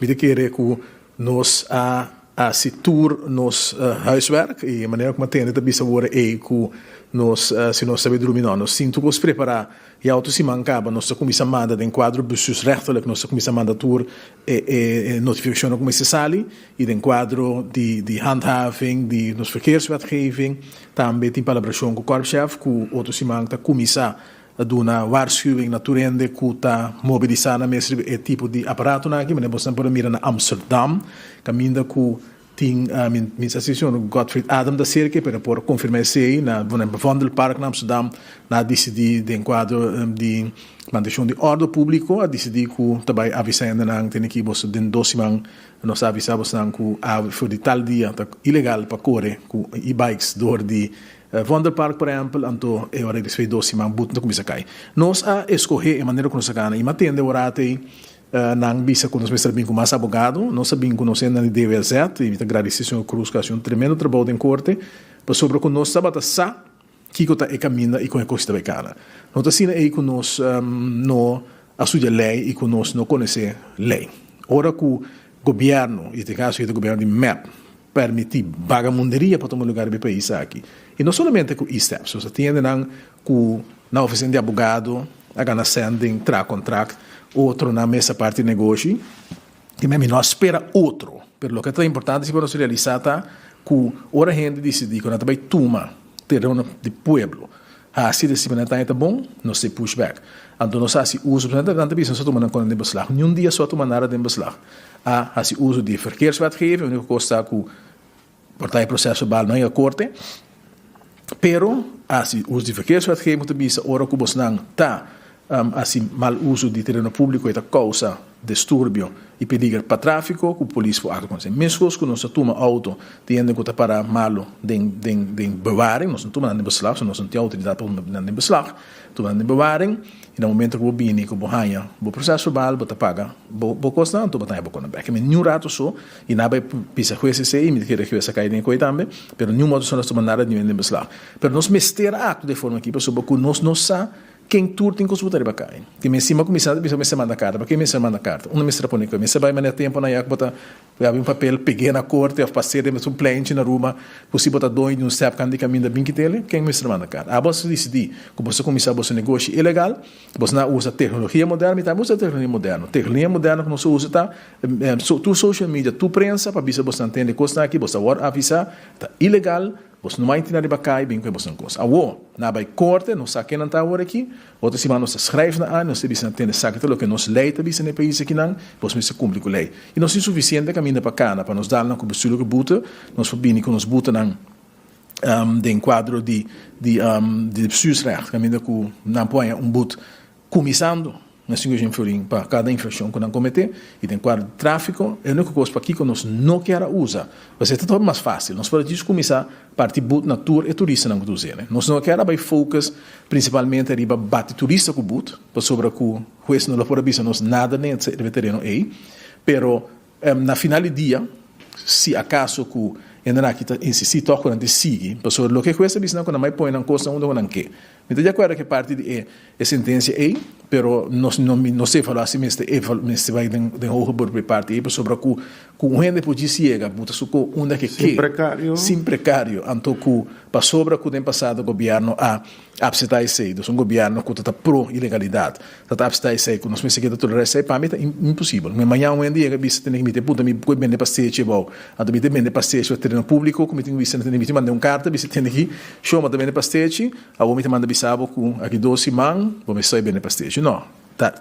We querem que nós a situr nos huiswerk e maneira como atende também sabor é que nós se nós sabemos dormir nós sinto que os preparar e auto se mancava nós começamos a mandar em quadro bestuursrechtelijk nós começamos a mandar tour notificação como se sali e em quadro de handhaving de nos verkeerswetgeving também tem colaboração com o korpschef que auto se manca começar a dar uma waarschuwing na Turende que está mobilizando mesmo tipo de aparato aqui mas nós estamos mirando na Amsterdam caminho que tem minha associação Gottfried Adam da Cerque para por confirmar se aí na Vondelpark na Amsterdam na decidir de enquadro de mandação de ordem público a decidir que também avisando não tem que você den dossiman nós avisamos não que for de tal dia tá ilegal para correr com e-bikes door de Vondelpark, por exemplo, então é hora de se doce man but não começa a cair. Nós a escolher a maneira como nós ganha e mantendo o rate não bisa com nós mestre bem com mais abogado, nós sabemos que nós ainda DVZ e está agradecer ao Cruz que faz um tremendo trabalho em corte, para sobre que nós sabata sa que está e caminha e com a costa becana. Nós assim é que nós não assuja lei e que nós não conhece lei. Ora que o governo, e este caso é o governo de MEP permitir vagabunderia para tomar lugar do país aqui. E não somente com e-steps, você tem na oficina de advogado, a ganhar sending, contract, outro na mesa parte de negócio, e mesmo não espera outro. Pero o que é importante para nós realizar é que a gente decidir que nós também toma terreno de pueblo. Se decide que está bom, não se push back. Então, nós se uso, portanto, nós tomamos conta de beslag. Nenhum dia só tomamos nada de beslag. Se uso de verkeerswetgeving, o único custa que partij processo bal não é a corte, pero se uso de verkeerswetgeving também se ora que você não tá mal uso de terreno público e a causa distúrbio e perigo para tráfico, que o polícia for acontecer. Mesmo que nós toma auto, tendo que para malo de bewaring, nós não tomamos de beslag, nós não temos autoridade para de beslag, tomamos de bewaring, e no momento que o bini, que o bohanha, o processo bal, você paga, o custa, então você vai pagar. Que nenhum rato só, e nada vai pisar com esse sei, me querer que essa cair em coisa também, pero nenhum modo só nós tomamos nada de beslag. Pero nós mestre ato de forma aqui, sobre que nós não sa quem tur tem que os botar para cá. Que me cima começar a me manda carta, porque me manda carta. Uma me strapone com me se vai maneira tempo na botar um papel, peguei na corte, passei de um plente na rua, você botar dois um step can de caminho da binque dele, quem me manda carta. A você decidi que você começar a negócio ilegal, você não usa tecnologia moderna, mas usa tecnologia moderna. Tecnologia moderna que você usa tá, tu social media, tu prensa para você entender coisa aqui, você vai avisar, tá ilegal. Você não vai entender de bacai, bem que você não gosta. Na vai corte, não sabe quem não está agora aqui. Outra semana você escreve na ano, você diz não tem sabe tudo que nós lei também no país aqui não, você se cumpre com a lei. E não é suficiente caminhar para cá, para nos dar não como estilo que buta, nós fazemos com nos buta não de enquadro de bestuursrecht, caminhar com não põe but começando na seguinte florim para cada infração que não cometer e tem quadro de tráfico é a única coisa para aqui que nós não queremos usar vai ser tudo mais fácil nós podemos começar a partir but na tour e turista não dizer né nós não queremos focus principalmente riba bate turista com but para sobre que o juiz não pode bisa nós nada nem de terreno aí pero na final do dia se acaso que ainda aqui insistir toca de seguir para sobre o que juiz bisa não quando mais põe na coisa onde não quer então já acorda que parte de sentença aí pero não sei falar assim mas vai de hoje por parte aí sobre que com gente pode chegar buta suco onde que sim precário então que para sobre que tem passado o governo a absetar isso aí um governo que está pro ilegalidade está absetar isso aí que nós pensamos que tolerar isso aí para mim é impossível mas amanhã um dia que bisa tem que me ter puta me coi bem de passeio bom a também tem bem de passeio no terreno público como tem bisa tem que mandar carta bisa tem que show mas também de passeio a homem te manda bisabo com aqui 12 man vamos sair bem de passeio não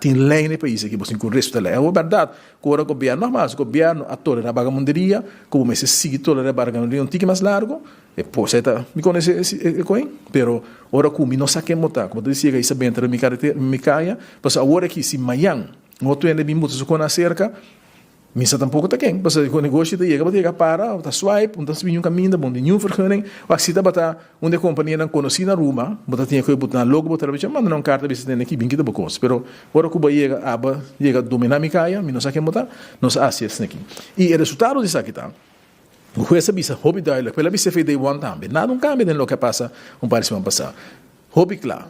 tem lei no país aqui você tem que respeitar a lei é verdade que o governo normal o governo a tolerar a vagabunderia como se sigue tolerar a vagabunderia um tique mais largo e pô você tá me conhece esse coin pero ora que não saquemos tá como disse que isso bem entre me caia mas agora que se amanhã outro ainda bem muito com a cerca misa tampouco está quem porque o negócio chega para está swipe está subindo um caminho bom de nenhum vergunning ou se está bata onde a companhia não conhece na rua bota tinha que botar logo botar bicho manda não carta bicho tem aqui bem que da bocos pero ora que chega dominar me caia me não sabe botar nós assim aqui e o resultado disso aqui tá o juez bisa hobby dialogue pela bisa fez day one também nada cambia no que passa par de semana passada hobby claro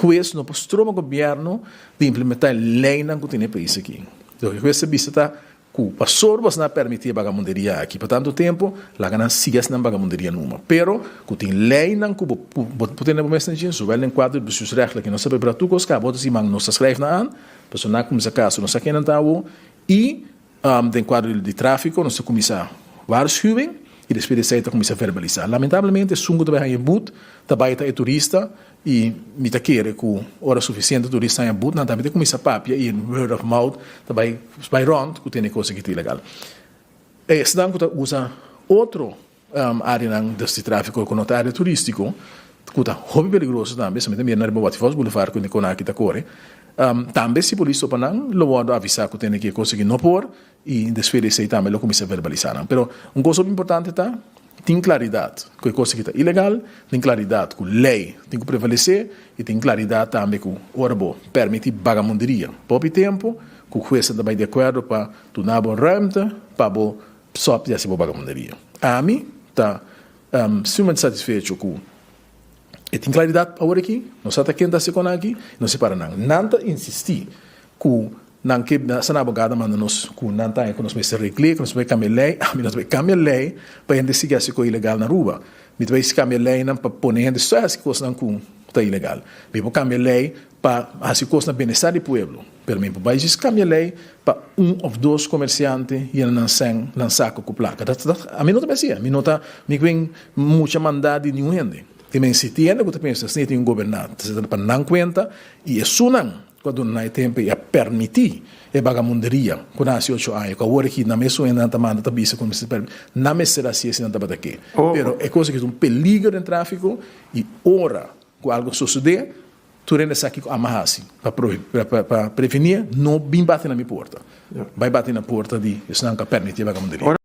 juez não mostrou ao governo de implementar lei na que tem no país aqui o juez bisa está que para sorvas não permitir vagabunderia aqui por tanto tempo, lá não siga na vagabunderia numa. Pero que tem lei não que pode não começar nisso, só vai em quadro dos seus regras que não sabe para tu coscar, bota se mang não se escreve na an, pessoa como se caso não sabe não tá o e tem quadro de tráfico, não se começa waarschuwing e depois de começa a verbalizar. Lamentavelmente, sungo também é boot, também é turista e me tá querer com hora suficiente turista em boot, não também começa a papia e word of mouth também vai round que tem coisa que é ilegal. E se dá que usa outro área desse tráfico com outra área turístico, que é hobby perigoso também, se também na Boa Tifos Boulevard com a aqui tá corre. Também se polícia para não, lo avisar que tem que coisa que não por e depois de também lo começa a verbalizar. Pero coisa importante tá tem claridade que coisa que está ilegal, tem claridade que lei tem que prevalecer e tem claridade também que o orbo permite vagabunderia. Pouco tempo, que o juiz também de acordo para tu na boa ruimte para o só já se vagabunderia. A mim tá extremamente satisfeito com e tem claridade agora aqui, não se está quente a aqui, não se para não. Não insistir que não que essa abogada manda nos que não tá que nós vai ser reclique, nós vai cambiar lei, a mim nós vai cambiar lei para gente seguir se coisa ilegal na rua. Me vai cambiar lei não para pôr gente só as coisas não que está ilegal. Me vou cambiar lei para as coisas na bem-estar do povo. Pelo menos vai cambiar lei para ou dois comerciantes e não sem lançar com placa. A mim não tá assim, a mim não tá me vem muita mandada de nenhum gente. Também se tiene que pensa se tem um governante, se para não conta e é sunang quando não é tempo a permitir a vagabunderia com as 8 anos, que agora aqui na mesa ainda está mandando tabisa como se permite, não me será assim não está aqui. Pero é coisa que é um perigo no tráfico e ora que algo suceder, tu rendes aqui amarrar-se para prevenir, não bem bater na minha porta, vai bater na porta de isso não permitir a vagabunderia.